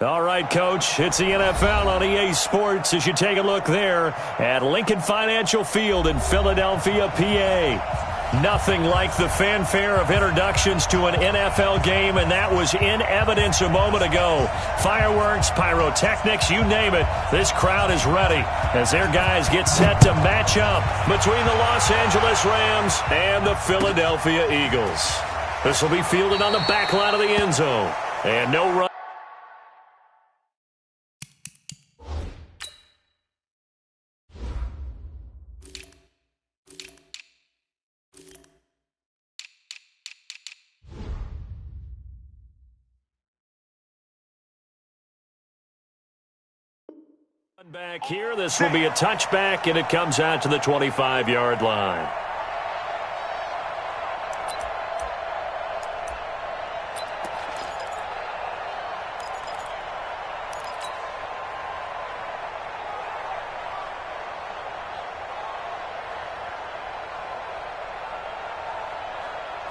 All right, Coach, it's the NFL on EA Sports as you take a look there at Lincoln Financial Field in Philadelphia, PA. Nothing like the fanfare of introductions to an NFL game, and that was in evidence a moment ago. Fireworks, pyrotechnics, you name it. This crowd is ready as their guys get set to match up between the Los Angeles Rams and the Philadelphia Eagles. This will be fielded on the back line of the end zone, and no run. Back here, this will be a touchback, and it comes out to the 25-yard line.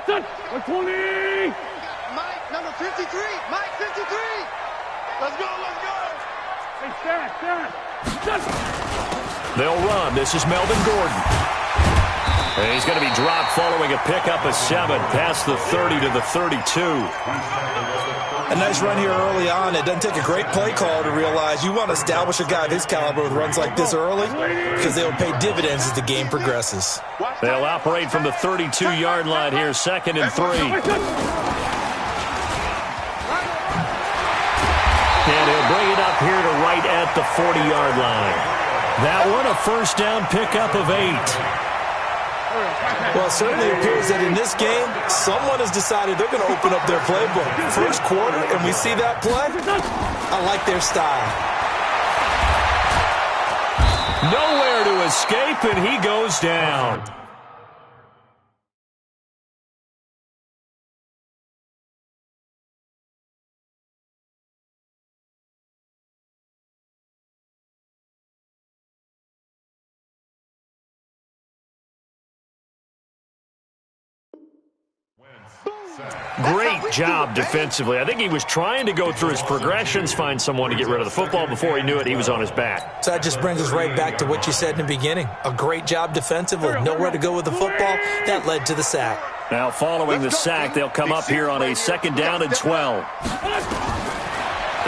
Touch! 20! Mike, number 53! Mike, 53! Let's go, let's go! Hey, stand! They'll run. This is Melvin Gordon. And he's going to be dropped following a pickup of 7 past the 30 to the 32. A nice run here early on. It doesn't take a great play call to realize you want to establish a guy of his caliber with runs like this early because they'll pay dividends as the game progresses. They'll operate from the 32-yard line here, 2nd and 3. And he'll bring it up here to right at the 40-yard line. That one a first down pickup of 8. Well, it certainly appears that in this game, someone has decided they're going to open up their playbook. First quarter, and we see that play. I like their style. Nowhere to escape, and he goes down. Great job defensively. I think he was trying to go through his progressions, find someone to get rid of the football. Before he knew it, he was on his back. So that just brings us right back to what you said in the beginning. A great job defensively. Nowhere to go with the football. That led to the sack. Now following the sack, they'll come up here on a 2nd down and 12.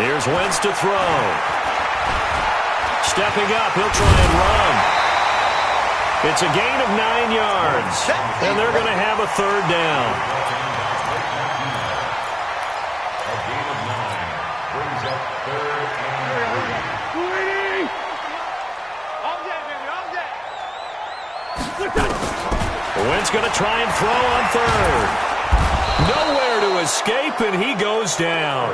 Here's Wentz to throw. Stepping up, he'll try and run. It's a gain of 9 yards, and they're going to have a 3rd down. Wentz going to try and throw on 3rd. Nowhere to escape, and he goes down.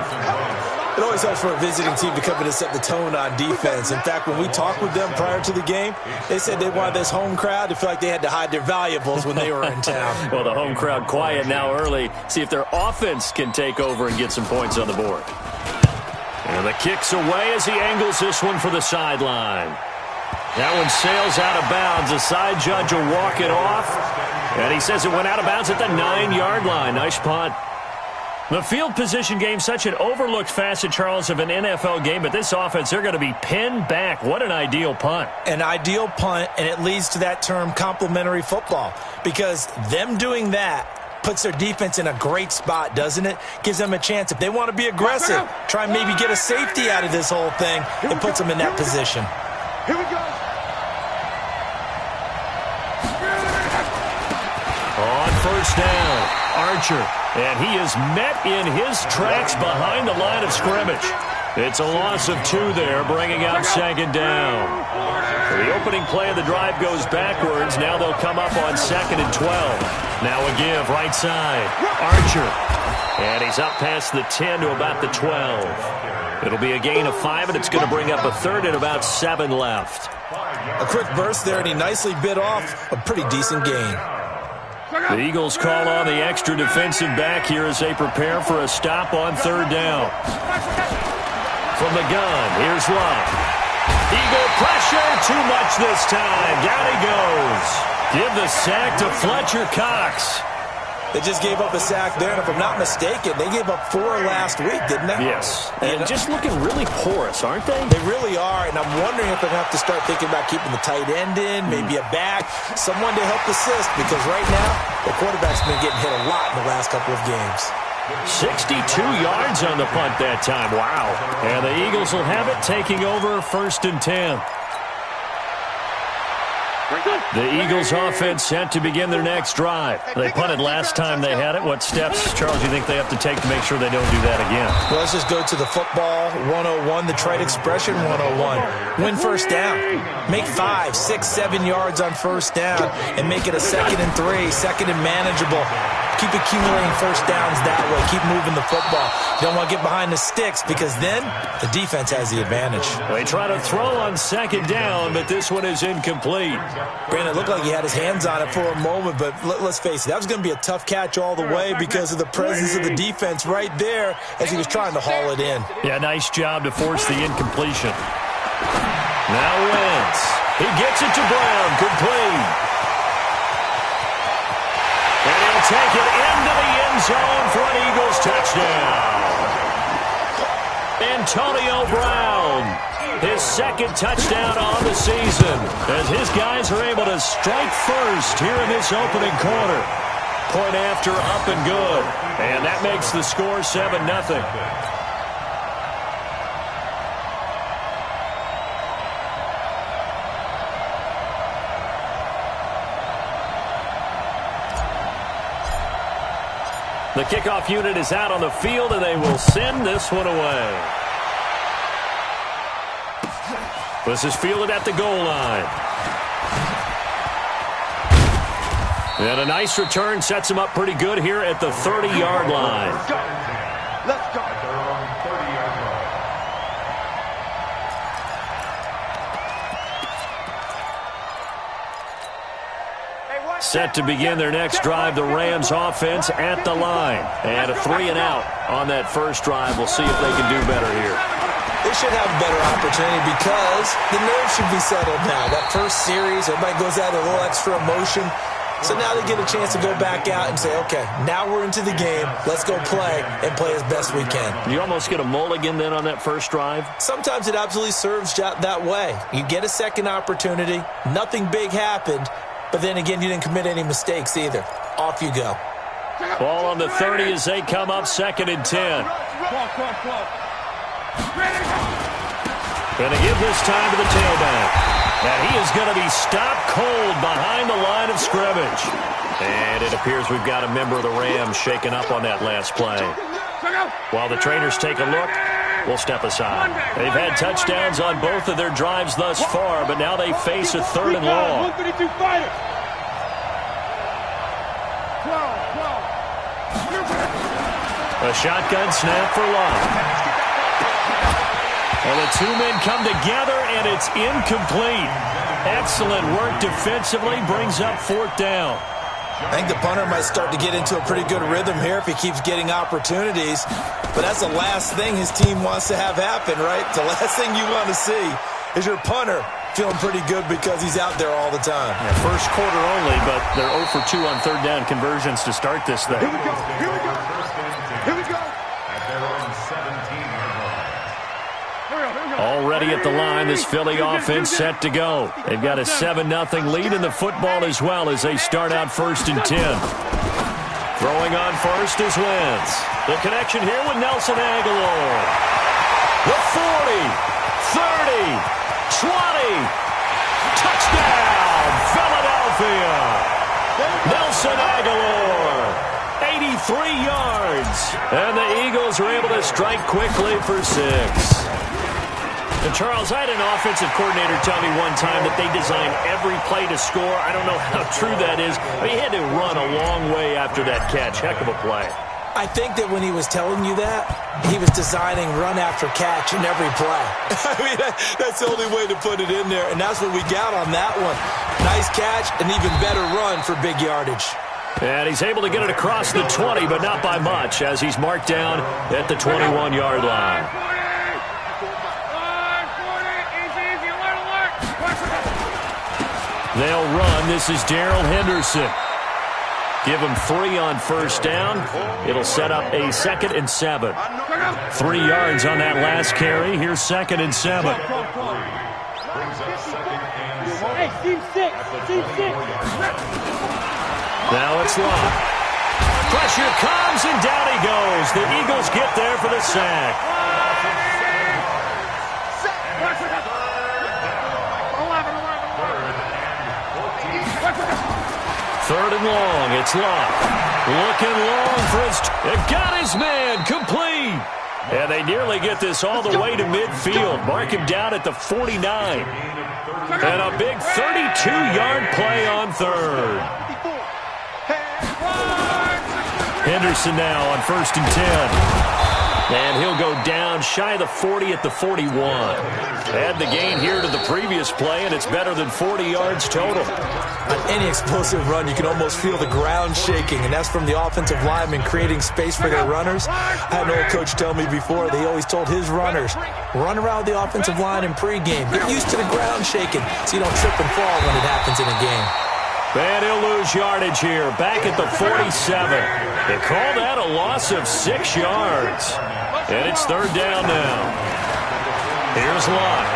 It always helps for a visiting team to come in and set the tone on defense. In fact, when we talked with them prior to the game, they said they wanted this home crowd to feel like they had to hide their valuables when they were in town. Well, the home crowd quiet now early. See if their offense can take over and get some points on the board. And the kick's away as he angles this one for the sideline. That one sails out of bounds. The side judge will walk it off. And he says it went out of bounds at the 9-yard line. Nice punt. The field position game, such an overlooked facet, Charles, of an NFL game. But this offense, they're going to be pinned back. What an ideal punt. An ideal punt, and it leads to that term complementary football. Because them doing that puts their defense in a great spot, doesn't it? Gives them a chance. If they want to be aggressive, try and maybe get a safety out of this whole thing, it puts them in that position. Here we go. On 1st down, Archer. And he is met in his tracks behind the line of scrimmage. It's a loss of 2 there, bringing out 2nd down. The opening play of the drive goes backwards. Now they'll come up on 2nd and 12. Now a give, right side. Archer. And he's up past the 10 to about the 12. It'll be a gain of 5, and it's going to bring up a 3rd and about 7 left. A quick burst there, and he nicely bit off a pretty decent gain. The Eagles call on the extra defensive back here as they prepare for a stop on 3rd down. From the gun, here's Love. Eagle pressure, too much this time. Down he goes. Give the sack to Fletcher Cox. They just gave up a sack there, and if I'm not mistaken, they gave up 4 last week, didn't they? Yes. And just looking really porous, aren't they? They really are, and I'm wondering if they're going to have to start thinking about keeping the tight end in, maybe a back, someone to help assist, because right now, the quarterback's been getting hit a lot in the last couple of games. 62 yards on the punt that time. Wow. And the Eagles will have it, taking over 1st and 10. The Eagles offense set to begin their next drive. They punted last time they had it. What steps, Charles, do you think they have to take to make sure they don't do that again? Well, let's just go to the football 101, the trite expression 101. Win first down. Make 5, 6, 7 yards on first down and make it a 2nd and 3, 2nd and manageable. Keep accumulating first downs that way. Keep moving the football. You don't want to get behind the sticks because then the defense has the advantage. They try to throw on 2nd down, but this one is incomplete. Brandon, it looked like he had his hands on it for a moment, but let's face it, that was going to be a tough catch all the way because of the presence of the defense right there as he was trying to haul it in. Yeah, nice job to force the incompletion. Now Wentz. He gets it to Brown. Complete. And he'll take it into the end zone for an Eagles touchdown. Antonio Brown, his 2nd touchdown on the season, as his guys are able to strike first here in this opening quarter. Point after, up and good. And that makes the score 7-0. The kickoff unit is out on the field, and they will send this one away. This is fielded at the goal line. And a nice return sets him up pretty good here at the 30-yard line. Let's go. Set to begin their next drive, the Rams offense at the line. And a 3 and out on that first drive. We'll see if they can do better here. They should have a better opportunity because the nerves should be settled now. That first series, everybody goes out with a little extra emotion. So now they get a chance to go back out and say, okay, now we're into the game. Let's go play and play as best we can. You almost get a mulligan then on that first drive? Sometimes it absolutely serves that way. You get a second opportunity. Nothing big happened. But then again, you didn't commit any mistakes either. Off you go. Ball on the 30 as they come up 2nd and 10. Going to give this time to the tailback. And he is going to be stopped cold behind the line of scrimmage. And it appears we've got a member of the Rams shaken up on that last play. While the trainers take a look, we'll step aside. They've had touchdowns on both of their drives thus far, but now they face a 3rd and long. A shotgun snap for Love. And the 2 men come together, and it's incomplete. Excellent work defensively, brings up 4th down. I think the punter might start to get into a pretty good rhythm here if he keeps getting opportunities. But that's the last thing his team wants to have happen, right? The last thing you want to see is your punter feeling pretty good because he's out there all the time. Yeah, first quarter only, but they're 0 for 2 on 3rd down conversions to start this thing. Here we go. Here we go. Here we go. Already at the line, this Philly offense set to go. They've got a 7-0 lead in the football as well as they start out 1st and 10. Throwing on first is Wentz. The connection here with Nelson Aguilar. The 40, 30, 20. Touchdown, Philadelphia. Nelson Aguilar, 83 yards. And the Eagles are able to strike quickly for 6. And Charles, I had an offensive coordinator tell me one time that they design every play to score. I don't know how true that is, but he had to run a long way after that catch. Heck of a play. I think that when he was telling you that, he was designing run after catch in every play. I mean, that's the only way to put it in there, and that's what we got on that one. Nice catch, an even better run for big yardage. And he's able to get it across the 20, but not by much, as he's marked down at the 21-yard line. They'll run. This is Darrell Henderson. 2 Let's Give him 3 on first down. It'll set up a 2nd and 7. 3 yards on that last carry. Here's 2nd and 7. Hey, team 6. Team 6. Now it's Locke. Pressure comes, and down he goes. The Eagles get there for the sack. Third and long. It's Locke. Looking long for his... It got his man. Complete. And they nearly get this all the way to midfield. Mark him down at the 49. And a big 32-yard play on third. Henderson now on 1st and 10. And he'll go down shy of the 40 at the 41. Add the gain here to the previous play, and it's better than 40 yards total. On any explosive run, you can almost feel the ground shaking, and that's from the offensive linemen creating space for their runners. I had an old coach tell me before, they always told his runners, run around the offensive line in pregame. Get used to the ground shaking so you don't trip and fall when it happens in a game. And he'll lose yardage here, back at the 47. They call that a loss of 6 yards. And it's 3rd down now. Here's Locke.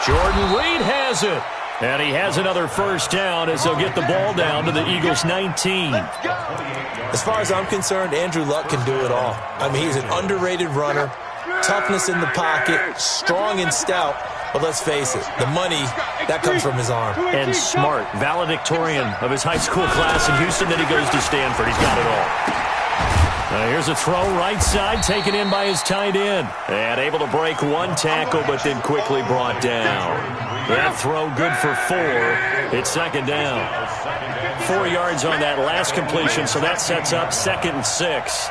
Jordan Reed has it. And he has another first down as they'll get the ball down to the Eagles' 19. As far as I'm concerned, Andrew Luck can do it all. I mean, he's an underrated runner, toughness in the pocket, strong and stout. But let's face it, the money, that comes from his arm. And smart, valedictorian of his high school class in Houston. Then he goes to Stanford. He's got it all. Here's a throw right side, taken in by his tight end. And able to break 1 tackle, but then quickly brought down. That throw good for 4. It's 2nd down. 4 yards on that last completion, so that sets up 2nd and 6.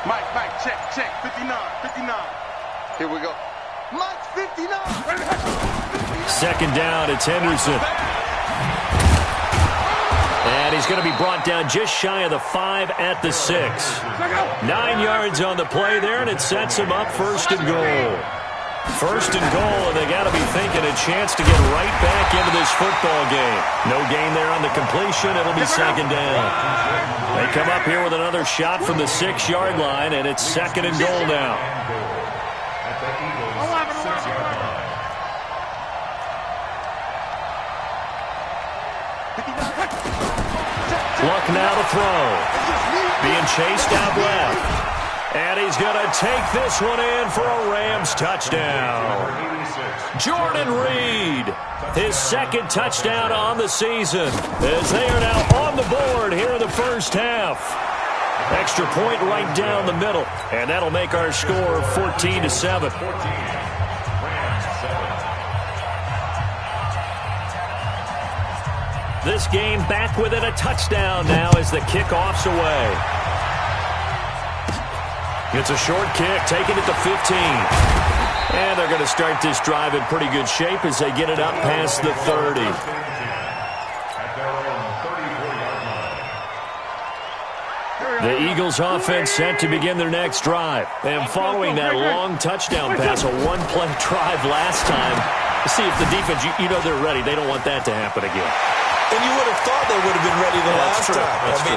Mike, check. 59. Here we go. Mike, 59. 2nd down, it's Henderson. And he's going to be brought down just shy of the 5 at the 6. 9 yards on the play there, and it sets him up 1st and goal. 1st and goal, and they got to be thinking a chance to get right back into this football game. No gain there on the completion. It'll be 2nd down. They come up here with another shot from the 6-yard line, and it's 2nd and goal now. Luck now to throw. Being chased out left. And he's going to take this one in for a Rams touchdown. Jordan Reed, his 2nd touchdown on the season, as they are now on the board here in the first half. Extra point right down the middle, and that'll make our score 14-7. This game back within a touchdown now as the kickoff's away. It's a short kick, taken at the 15. And they're going to start this drive in pretty good shape as they get it up past the 30. The Eagles offense set to begin their next drive. And following that long touchdown pass, a 1-play drive last time, see if the defense, you know they're ready. They don't want that to happen again. And you would have thought they would have been ready the last time.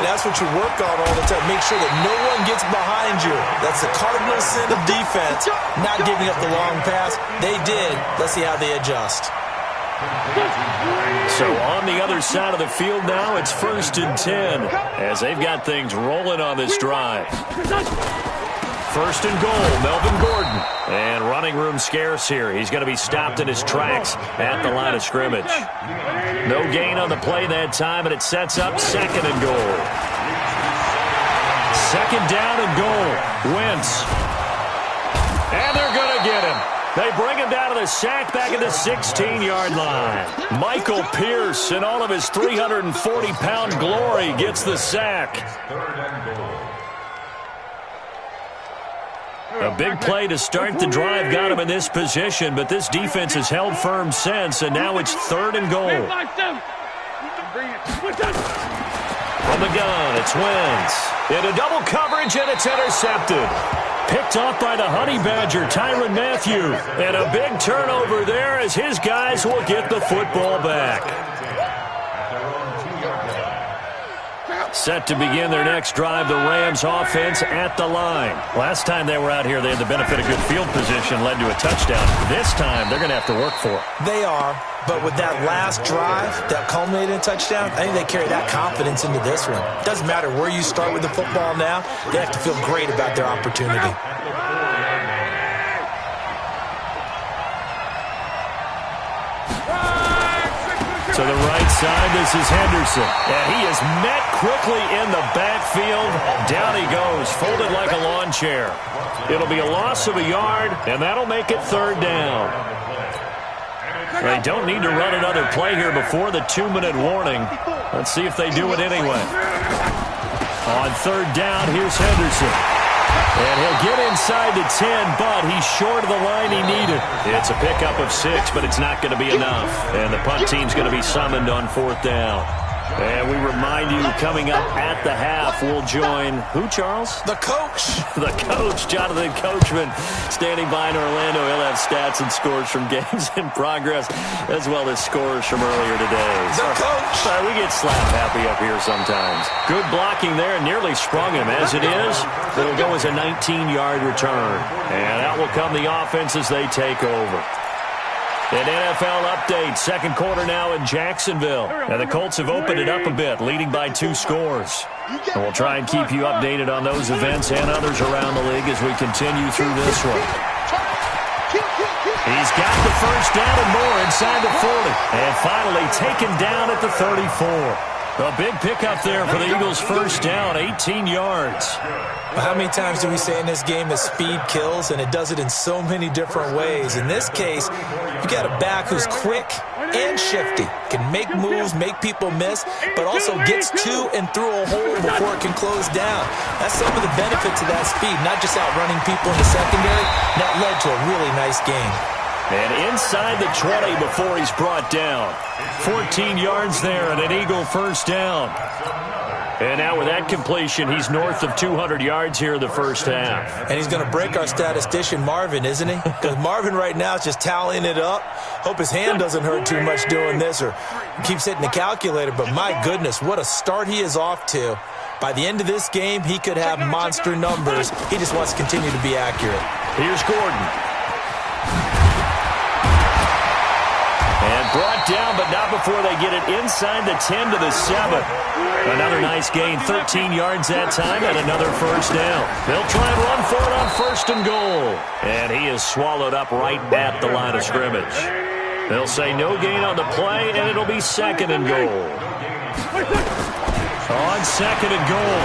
That's what you work on all the time. Make sure that no one gets behind you. That's the cardinal sin of defense, not giving up the long pass. They did. Let's see how they adjust. So on the other side of the field now, it's 1st and 10 as they've got things rolling on this drive. 1st and goal, Melvin Gordon. And running room scarce here. He's going to be stopped in his tracks at the line of scrimmage. No gain on the play that time, and it sets up 2nd and goal. 2nd down and goal. Wentz. And they're going to get him. They bring him down to the sack back at the 16-yard line. Michael Pierce, in all of his 340-pound glory, gets the sack. A big play to start the drive got him in this position, but this defense has held firm since, and now it's 3rd and goal. From the gun, it's Wentz. Into double coverage, and it's intercepted. Picked off by the Honey Badger, Tyrann Mathieu. And a big turnover there as his guys will get the football back. Set to begin their next drive, the Rams offense at the line. Last time they were out here, they had the benefit of good field position, led to a touchdown. This time, they're going to have to work for it. They are, but with that last drive that culminated in a touchdown, I think they carry that confidence into this one. Doesn't matter where you start with the football now, they have to feel great about their opportunity. To the right side, this is Henderson. And he is met quickly in the backfield. Down he goes, folded like a lawn chair. It'll be a loss of a yard, and that'll make it 3rd down. They don't need to run another play here before the 2-minute warning. Let's see if they do it anyway. On 3rd down, here's Henderson. And he'll get inside the 10, but he's short of the line he needed. It's a pickup of 6, but it's not going to be enough. And the punt team's going to be summoned on 4th down. And we remind you, coming up at the half, we'll join who, Charles? The coach. The coach, Jonathan Coachman, standing by in Orlando. He'll have stats and scores from games in progress, as well as scores from earlier today. The coach. We get slap happy up here sometimes. Good blocking there, nearly sprung him. As it is, it'll go as a 19-yard return. And out will come the offense as they take over. An NFL update, 2nd quarter now in Jacksonville. And the Colts have opened it up a bit, leading by 2 scores. And we'll try and keep you updated on those events and others around the league as we continue through this one. He's got the 1st down and more inside the 40. And finally taken down at the 34. A big pickup there for the Eagles' 1st down, 18 yards. How many times do we say in this game that speed kills, and it does it in so many different ways? In this case, you got a back who's quick and shifty, can make moves, make people miss, but also gets to and through a hole before it can close down. That's some of the benefits of that speed, not just outrunning people in the secondary. That led to a really nice game. And inside the 20 before he's brought down. 14 yards there and an Eagle 1st down. And now with that completion, he's north of 200 yards here in the 1st half. And he's going to break our statistician Marvin, isn't he? Because Marvin right now is just tallying it up. Hope his hand doesn't hurt too much doing this or keeps hitting the calculator. But my goodness, what a start he is off to. By the end of this game, he could have monster numbers. He just wants to continue to be accurate. Here's Gordon. And brought down, but not before they get it inside the 10 to the 7. Another nice gain, 13 yards that time, and another 1st down. They'll try and run for it on 1st and goal. And he is swallowed up right at the line of scrimmage. They'll say no gain on the play, and it'll be 2nd and goal. On 2nd and goal,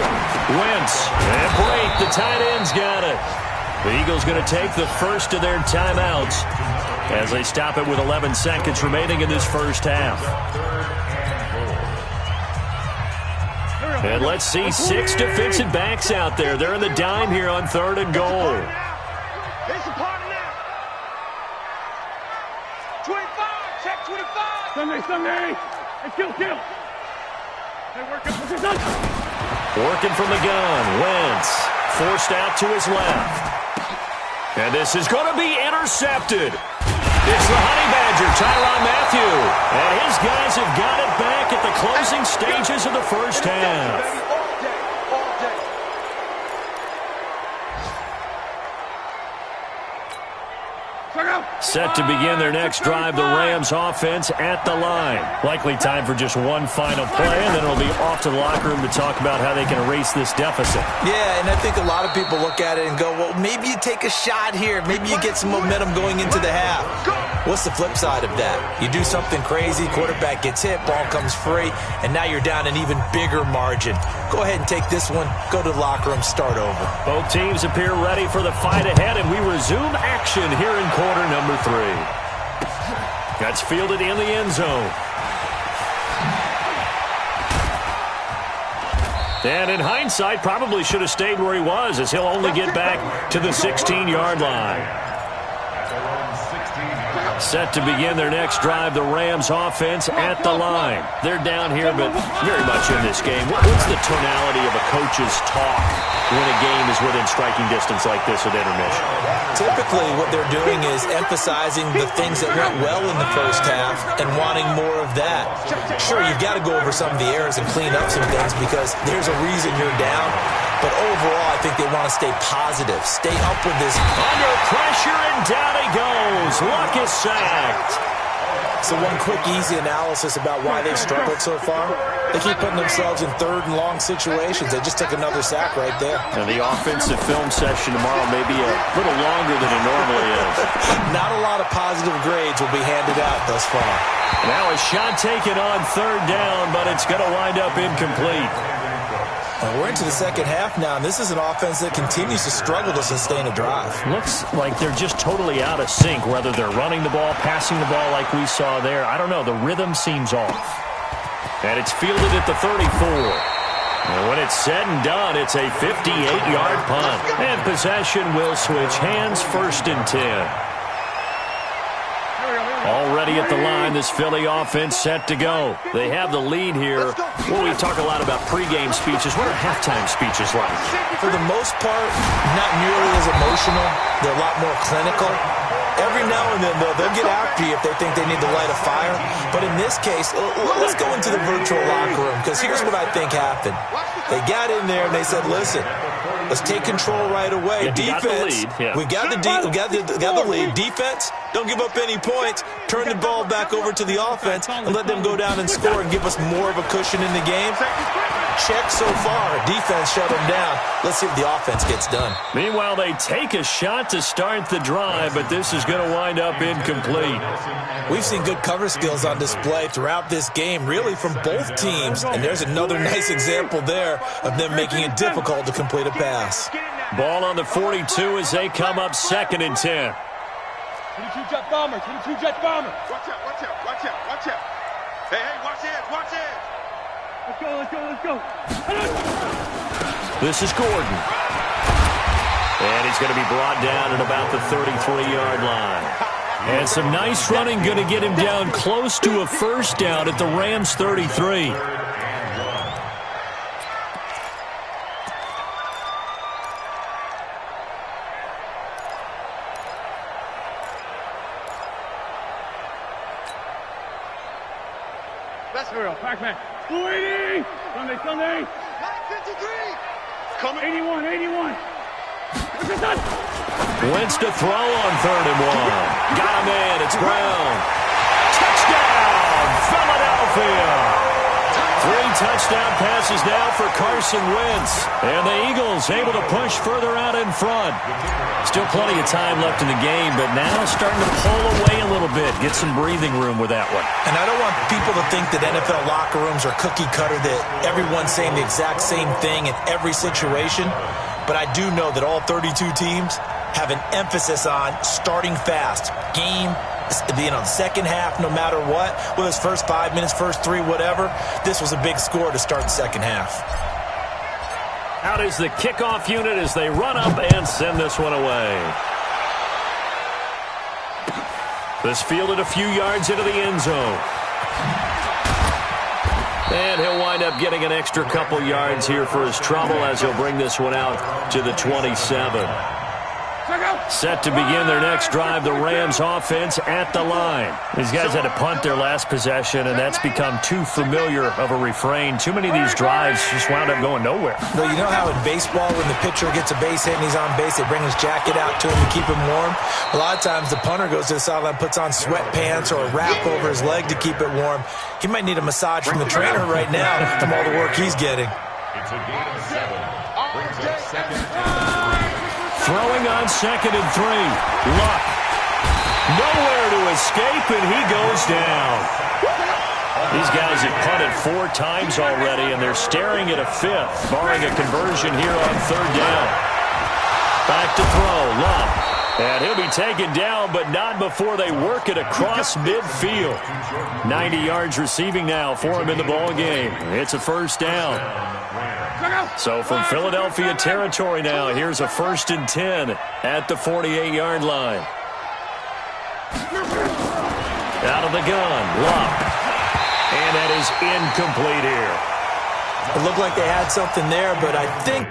Wentz and break. The tight end's got it. The Eagles going to take the first of their timeouts as they stop it with 11 seconds remaining in this 1st half. And let's see, 6 defensive backs out there. They're in the dime here on 3rd and goal. It's a party now. 25, check 25. Sunday. Hey, kill. Hey, working from the gun. Wentz forced out to his left. And this is going to be intercepted. It's the Honey Badger, Tyrann Mathieu. And his guys have got it back at the closing stages of the 1st half. Set to begin their next drive, the Rams offense at the line. Likely time for just one final play, and then it'll be off to the locker room to talk about how they can erase this deficit. Yeah, and I think a lot of people look at it and go, well, maybe you take a shot here. Maybe you get some momentum going into the half. What's the flip side of that? You do something crazy, quarterback gets hit, ball comes free, and now you're down an even bigger margin. Go ahead and take this one, go to the locker room, start over. Both teams appear ready for the fight ahead, and we resume action here in quarter number 3. That's fielded in the end zone. And in hindsight, probably should have stayed where he was, as he'll only get back to the 16-yard line. Set to begin their next drive, the Rams offense at the line. They're down here, but very much in this game. What's the tonality of a coach's talk when a game is within striking distance like this at intermission? Typically, what they're doing is emphasizing the things that went well in the first half and wanting more of that. Sure, you've got to go over some of the errors and clean up some things because there's a reason you're down. But overall, I think they want to stay positive. Stay up with this. Under pressure, and down he goes. Luck is sacked. So one quick, easy analysis about why they've struggled so far. They keep putting themselves in third and long situations. They just took another sack right there. And the offensive film session tomorrow may be a little longer than it normally is. Not a lot of positive grades will be handed out thus far. Now a shot taken on third down, but it's going to wind up incomplete. We're into the second half now, and this is an offense that continues to struggle to sustain a drive. Looks like they're just totally out of sync, whether they're running the ball, passing the ball like we saw there. I don't know. The rhythm seems off. And it's fielded at the 34. And when it's said and done, it's a 58-yard punt. And possession will switch hands, 1st and 10. Already at the line, this Philly offense set to go. They have the lead here. Well, we talk a lot about pregame speeches. What are halftime speeches like? For the most part, not nearly as emotional. They're a lot more clinical. Every now and then, though, they'll get after you if they think they need to light a fire. But in this case, let's go into the virtual locker room, because here's what I think happened. They got in there and they said, listen, let's take control right away. Defense, we got the lead. Defense, don't give up any points. Turn the ball back over to the offense and let them go down and score and give us more of a cushion in the game. Check so far. Defense shut them down. Let's see if the offense gets done. Meanwhile, they take a shot to start the drive, but this is going to wind up incomplete. We've seen good cover skills on display throughout this game, really from both teams. And there's another nice example there of them making it difficult to complete a pass. Ball on the 42 as they come up 2nd and 10. 22 jet bomber, 22 jet bomber. Watch out, watch out, watch out, watch out. Hey, watch it, watch it. Let's go, let's go, let's go. This is Gordon. And he's going to be brought down at about the 33-yard line. And some nice running going to get him down close to a 1st down at the Rams 33. Pac-Man. 280. Sunday, Sunday. 953. Coming. 81, 81. Wentz to throw on 3rd and 1. Got a man. It's Brown. Touchdown, Philadelphia. 3 touchdown passes now for Carson Wentz. And the Eagles able to push further out in front. Still plenty of time left in the game, but now starting to pull away a little bit. Get some breathing room with that one. And I don't want people to think that NFL locker rooms are cookie cutter, that everyone's saying the exact same thing in every situation. But I do know that all 32 teams have an emphasis on starting fast. Game, the second half, no matter what, whether it's first 5 minutes, first 3, whatever, this was a big score to start the second half. Out is the kickoff unit as they run up and send this one away. This fielded a few yards into the end zone. And he'll wind up getting an extra couple yards here for his trouble as he'll bring this one out to the 27. Set to begin their next drive, the Rams offense at the line. These guys had to punt their last possession, and that's become too familiar of a refrain. Too many of these drives just wound up going nowhere. Well, you know how in baseball when the pitcher gets a base hit and he's on base, they bring his jacket out to him to keep him warm? A lot of times the punter goes to the sideline, puts on sweatpants or a wrap over his leg to keep it warm. He might need a massage from the trainer right now from all the work he's getting. It's a game of 7. Brings up 2nd and 10. Throwing on 2nd and 3. Luck. Nowhere to escape, and he goes down. These guys have punted 4 times already, and they're staring at a 5th, barring a conversion here on 3rd down. Back to throw. Luck. And he'll be taken down, but not before they work it across midfield. 90 yards receiving now for him in the ball game. It's a 1st down. So from Philadelphia territory now, here's a 1st and 10 at the 48-yard line. Out of the gun, Luck. And that is incomplete here. It looked like they had something there, but I think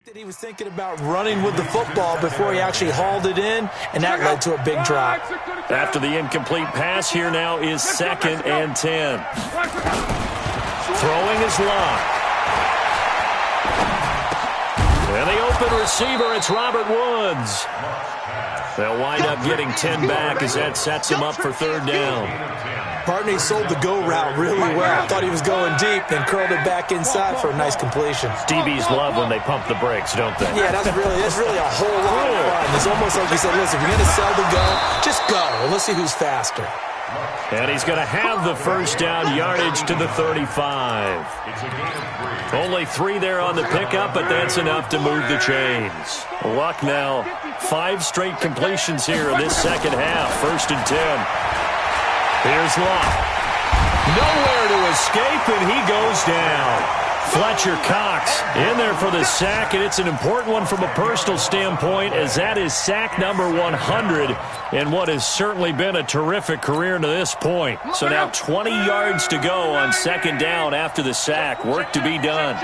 that he was thinking about running with the football before he actually hauled it in, and that led to a big drop. After the incomplete pass, here now is 2nd and 10. Throwing is Luck. And the open receiver, it's Robert Woods. They'll wind up getting 10 back as that sets him up for 3rd down. Partner, he sold the go route really well. Thought he was going deep, then curled it back inside for a nice completion. DBs love when they pump the brakes, don't they? Yeah, that's really a whole lot of fun. It's almost like he said, listen, if you're going to sell the go, just go, and let's see who's faster. And he's going to have the 1st down, yardage to the 35. Only 3 there on the pickup, but that's enough to move the chains. Luck now, 5 straight completions here in this 2nd half. 1st and 10. Here's Luck. Nowhere to escape, and he goes down. Fletcher Cox in there for the sack, and it's an important one from a personal standpoint, as that is sack number 100 in what has certainly been a terrific career to this point. So now 20 yards to go on 2nd down after the sack. Work to be done.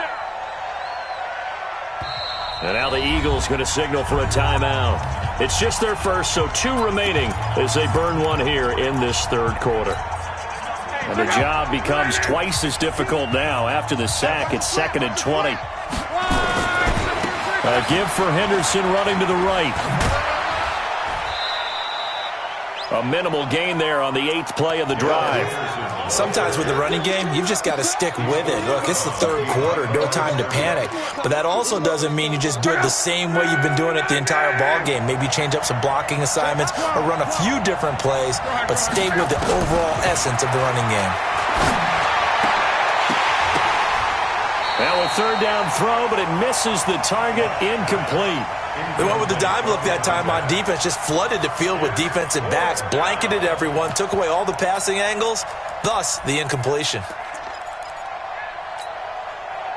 And now the Eagles going to signal for a timeout. It's just their first, so 2 remaining as they burn one here in this 3rd quarter. And the job becomes twice as difficult now after the sack. It's 2nd and 20. A give for Henderson running to the right. A minimal gain there on the 8th play of the drive. Sometimes with the running game, you've just got to stick with it. Look, it's the 3rd quarter, no time to panic. But that also doesn't mean you just do it the same way you've been doing it the entire ball game. Maybe change up some blocking assignments or run a few different plays, but stay with the overall essence of the running game. Now a 3rd down throw, but it misses the target, incomplete. They went with the dive look that time on defense, just flooded the field with defensive backs, blanketed everyone, took away all the passing angles, thus the incompletion.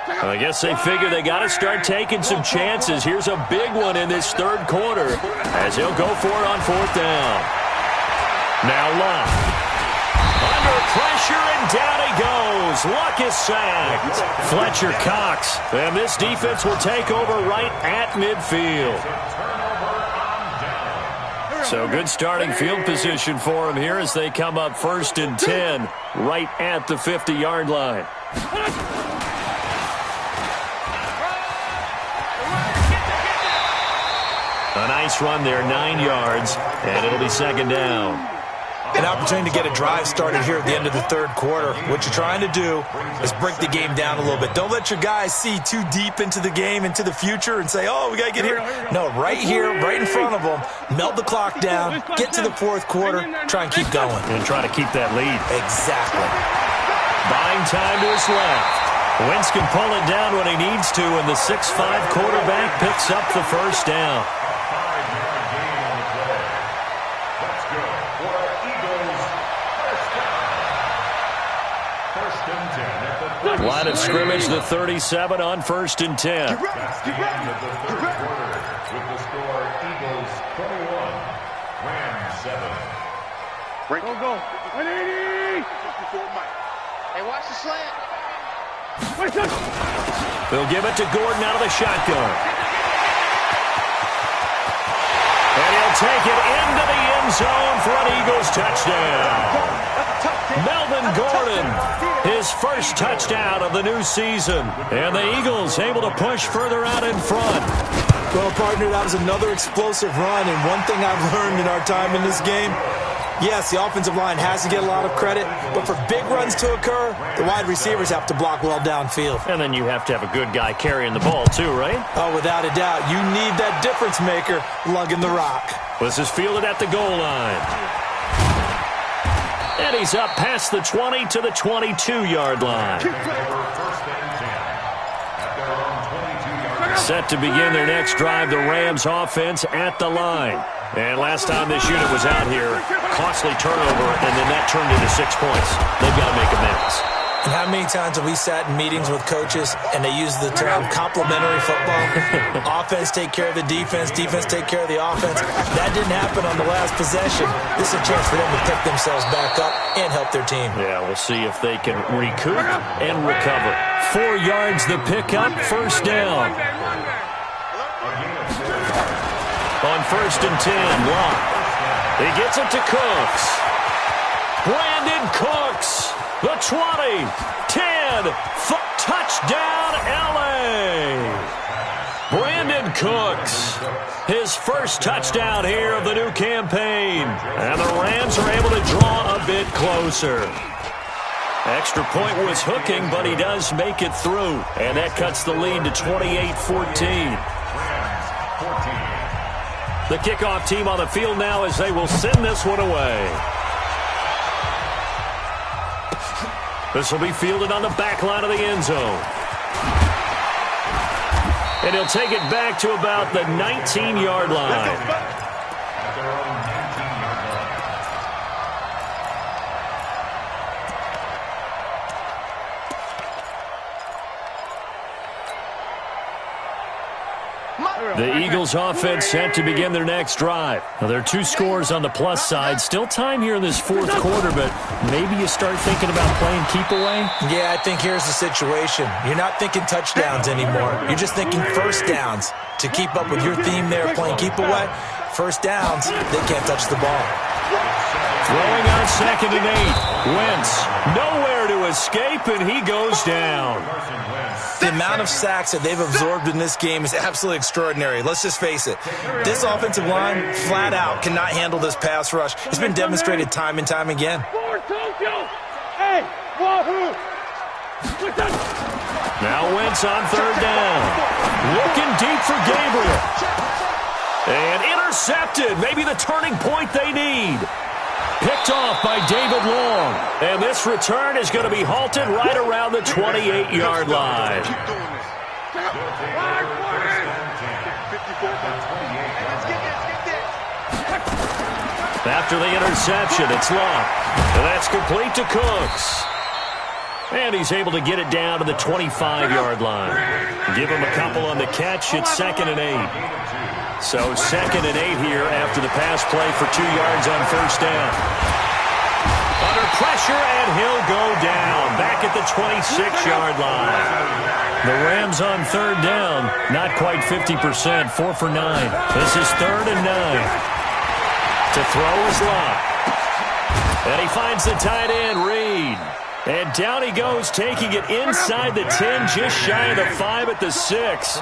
Well, I guess they figure they got to start taking some chances. Here's a big one in this 3rd quarter as he'll go for it on 4th down. Now Luck. Under pressure, and down he goes. Luck is sacked. Fletcher Cox. And this defense will take over right at midfield. So good starting field position for him here as they come up 1st and 10 right at the 50-yard line. A nice run there, 9 yards, and it'll be 2nd down. An opportunity to get a drive started here at the end of the 3rd quarter. What you're trying to do is break the game down a little bit. Don't let your guys see too deep into the game, into the future, and say, oh, we got to get here. No, right here, right in front of them, melt the clock down, get to the 4th quarter, try and keep going. And try to keep that lead. Exactly. Buying time to his left. Wentz can pull it down when he needs to, and the 6'5 quarterback picks up the 1st down. Line of scrimmage, the 37 on 1st and 10. With the score, Eagles 21, Rams 7. Go. 180. Hey, watch the slant. They'll give it to Gordon out of the shotgun. And he'll take it into the end zone for an Eagles touchdown. Melvin Gordon, his 1st touchdown of the new season. And the Eagles able to push further out in front. Well, partner, that was another explosive run. And one thing I've learned in our time in this game, Yes, the offensive line has to get a lot of credit, but for big runs to occur, the wide receivers have to block well downfield. And then you have to have a good guy carrying the ball too, right? Oh, without a doubt. You need that difference maker lugging the rock. This is fielded at the goal line. And he's up past the 20 to the 22-yard line. Set to begin their next drive, the Rams offense at the line. And last time this unit was out here, costly turnover, and then that turned into 6 points. They've got to make amends. And how many times have we sat in meetings with coaches and they use the term complementary football? Offense take care of the defense, defense take care of the offense. That didn't happen on the last possession. This is a chance for them to pick themselves back up and help their team. Yeah, we'll see if they can recoup and recover. 4 yards the pickup, first down. On 1st and 10, Locke. He gets it to Cooks. Brandon Cooks. The 20, 10, touchdown, L.A. Brandon Cooks, his first touchdown here of the new campaign. And the Rams are able to draw a bit closer. Extra point was hooking, but he does make it through. And that cuts the lead to 28-14. The kickoff team on the field now as they will send this one away. This will be fielded on the back line of the end zone. And he'll take it back to about the 19-yard line. The Eagles offense set to begin their next drive. Now, there are 2 scores on the plus side. Still time here in this 4th quarter, but maybe you start thinking about playing keep away? Yeah, I think here's the situation. You're not thinking touchdowns anymore. You're just thinking first downs. To keep up with your theme there, playing keep away, first downs, they can't touch the ball. Throwing on 2nd and 8. Wentz, nowhere to escape, and he goes down. The amount of sacks that they've absorbed in this game is absolutely extraordinary. Let's just face it. This offensive line, flat out, cannot handle this pass rush. It's been demonstrated time and time again. Now Wentz on 3rd down. Looking deep for Gabriel. And intercepted. Maybe the turning point they need. Picked off by David Long. And this return is going to be halted right around the 28-yard line. After the interception, it's Locke. And that's complete to Cooks. And he's able to get it down to the 25-yard line. Give him a couple on the catch. It's 2nd and 8. So 2nd and 8 here after the pass play for 2 yards on 1st down. Under pressure, and he'll go down. Back at the 26-yard line. The Rams on 3rd down. Not quite 50%. 4 for 9. This is 3rd and 9. To throw is Locke. And he finds the tight end, Reed. And down he goes, taking it inside the 10, just shy of the 5 at the 6.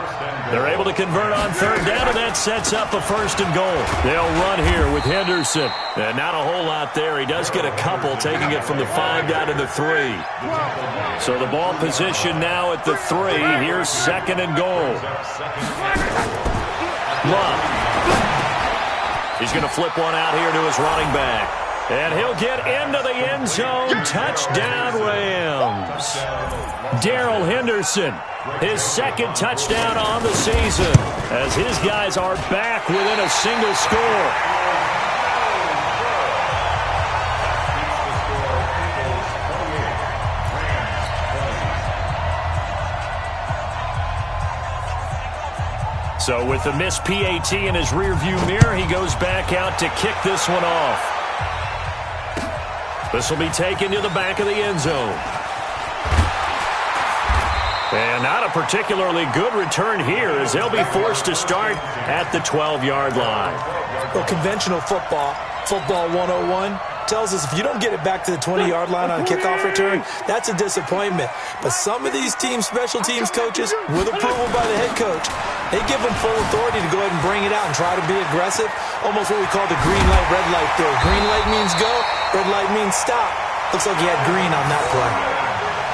They're able to convert on 3rd down, and that sets up a 1st and goal. They'll run here with Henderson. And not a whole lot there. He does get a couple, taking it from the 5 down to the 3. So the ball position now at the 3. Here's 2nd and goal. Love. He's going to flip one out here to his running back. And he'll get into the end zone. Touchdown, Rams. Darrell Henderson, his 2nd touchdown on the season, as his guys are back within a single score. So with the missed PAT in his rearview mirror, he goes back out to kick this one off. This will be taken to the back of the end zone. And not a particularly good return here, as they'll be forced to start at the 12-yard line. Well, conventional football 101, tells us if you don't get it back to the 20-yard line on a kickoff return, that's a disappointment. But some of these teams, special teams coaches, with approval by the head coach, They give them full authority to go ahead and bring it out and try to be aggressive. Almost what we call the green light, red light theory. Green light means go, red light means stop. Looks like he had green on that play.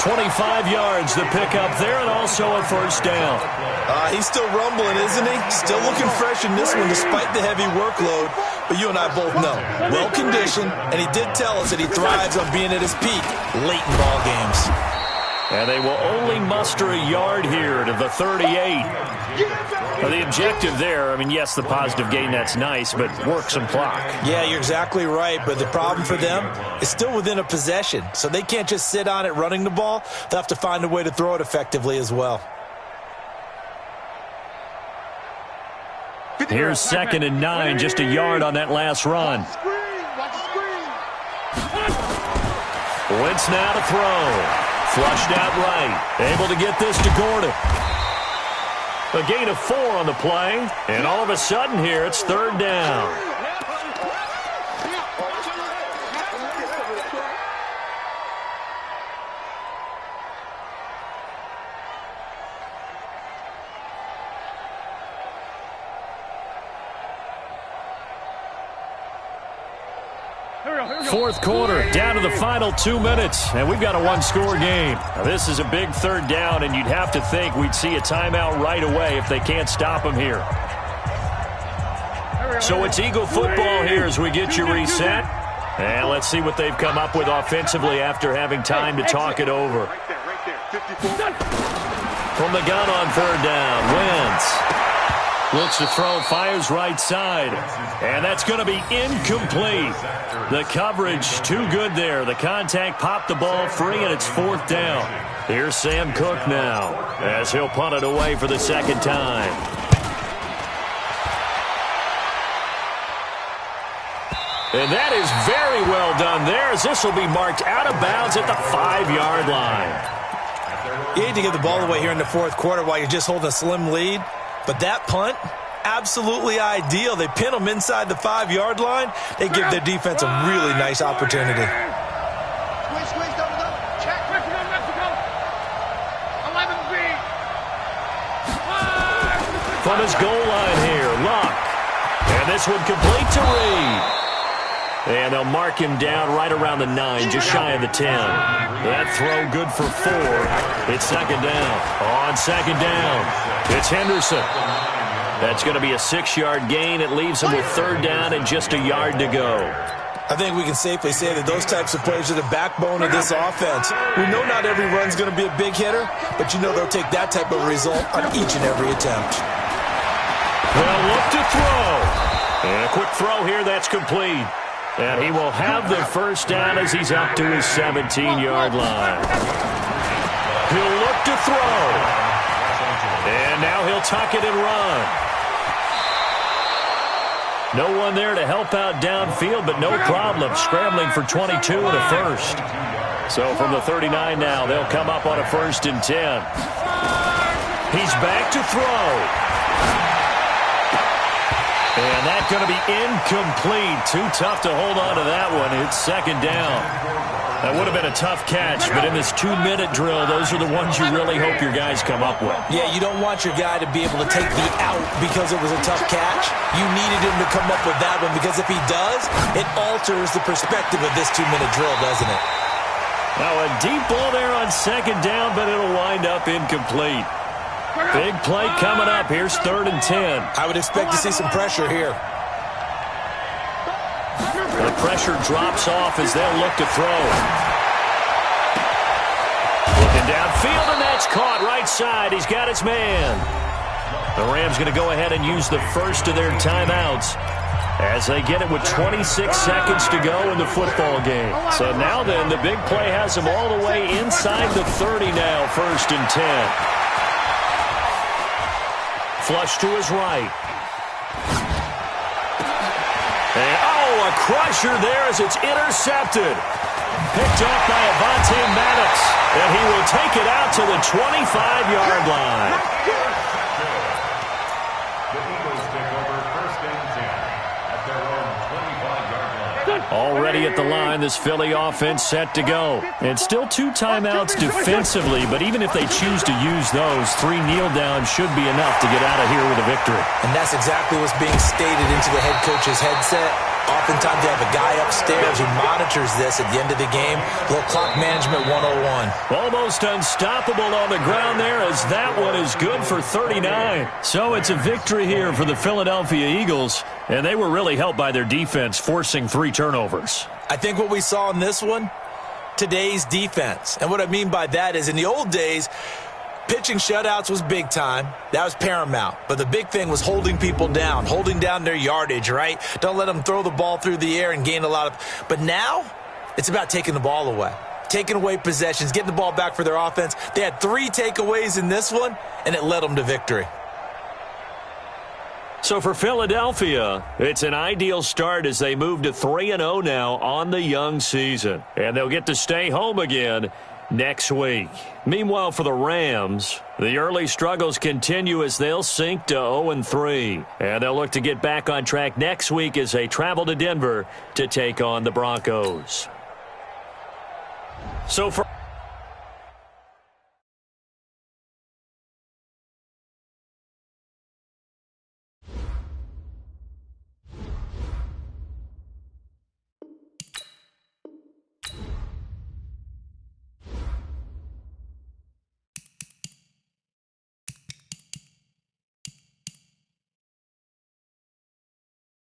25 yards the pickup there, and also a first down. He's still rumbling, isn't he? Still looking fresh in this one despite the heavy workload. But you and I both know, well-conditioned, and he did tell us that he thrives on being at his peak late in ball games. And they will only muster a yard here to the 38. Now, the objective there, I mean, yes, the positive gain, that's nice, but work some clock. Yeah, you're exactly right, but the problem for them is still within a possession, so they can't just sit on it running the ball. They'll have to find a way to throw it effectively as well. Here's 2nd and 9, just a yard on that last run. Wentz now to throw. Flushed out right. Able to get this to Gordon. A gain of 4 on the play. And all of a sudden here, it's 3rd down. Fourth quarter, down to the final 2 minutes, and we've got a one-score game. Now, this is a big 3rd down, and you'd have to think we'd see a timeout right away if they can't stop them here. So it's Eagle football here as we get you reset. And let's see what they've come up with offensively after having time to talk it over. From the gun on 3rd down, Wentz looks to throw, fires right side, and that's going to be incomplete. The coverage too good there. The contact popped the ball free, and it's 4th down. Here's Sam Cook now as he'll punt it away for the 2nd time. And that is very well done there, as this will be marked out of bounds at the 5-yard line. You hate to give the ball away here in the 4th quarter while you're just holding a slim lead. But that punt, absolutely ideal. They pin them inside the 5-yard line. They give their defense a really nice opportunity. Squeeze, double. Check. Mexico. 11B. From his goal line here, Luck. And this one complete to Reed. And they'll mark him down right around the 9, just shy of the 10. That throw good for 4. It's 2nd down. On 2nd down, it's Henderson. That's going to be a 6-yard gain. It leaves him with 3rd down and just a yard to go. I think we can safely say that those types of plays are the backbone of this offense. We know not every run's going to be a big hitter, but you know they'll take that type of result on each and every attempt. Well, look to throw. And a quick throw here, that's complete. And he will have the 1st down as he's up to his 17-yard line. He'll look to throw. And now he'll tuck it and run. No one there to help out downfield, but no problem. Scrambling for 22 and a 1st. So from the 39 now, they'll come up on a 1st and 10. He's back to throw. And that's going to be incomplete. Too tough to hold on to that one. It's 2nd down. That would have been a tough catch, but in this 2-minute drill, those are the ones you really hope your guys come up with. Yeah, you don't want your guy to be able to take the out because it was a tough catch. You needed him to come up with that one because if he does, it alters the perspective of this 2-minute drill, doesn't it? Now a deep ball there on 2nd down, but it'll wind up incomplete. Big play coming up. Here's 3rd and 10. I would expect to see some pressure here. The pressure drops off as they'll look to throw. Looking downfield, and that's caught right side. He's got his man. The Rams going to go ahead and use the first of their timeouts as they get it with 26 seconds to go in the football game. So now then, the big play has them all the way inside the 30 now, 1st and 10. Flush to his right. And, a crusher there as it's intercepted. Picked off by Avonte Maddox. And he will take it out to the 25-yard line. The Eagles take over 1st and 10 at their own 25-yard line. Already at the line, this Philly offense set to go. And still 2 timeouts defensively, but even if they choose to use those, 3 kneel downs should be enough to get out of here with a victory. And that's exactly what's being stated into the head coach's headset. Oftentimes they have a guy upstairs who monitors this at the end of the game. A little clock management 101. Almost unstoppable on the ground there, as that one is good for 39. So it's a victory here for the Philadelphia Eagles, and they were really helped by their defense forcing 3 turnovers. I think what we saw in this one, today's defense. And what I mean by that is in the old days, pitching shutouts was big time. That was paramount. But the big thing was holding people down, holding down their yardage, right? Don't let them throw the ball through the air and gain a lot of... But now, it's about taking the ball away. Taking away possessions, getting the ball back for their offense. They had 3 takeaways in this one, and it led them to victory. So for Philadelphia, it's an ideal start as they move to 3-0 now on the young season. And they'll get to stay home again next week. Meanwhile, for the Rams, the early struggles continue as they'll sink to 0-3. And they'll look to get back on track next week as they travel to Denver to take on the Broncos. So for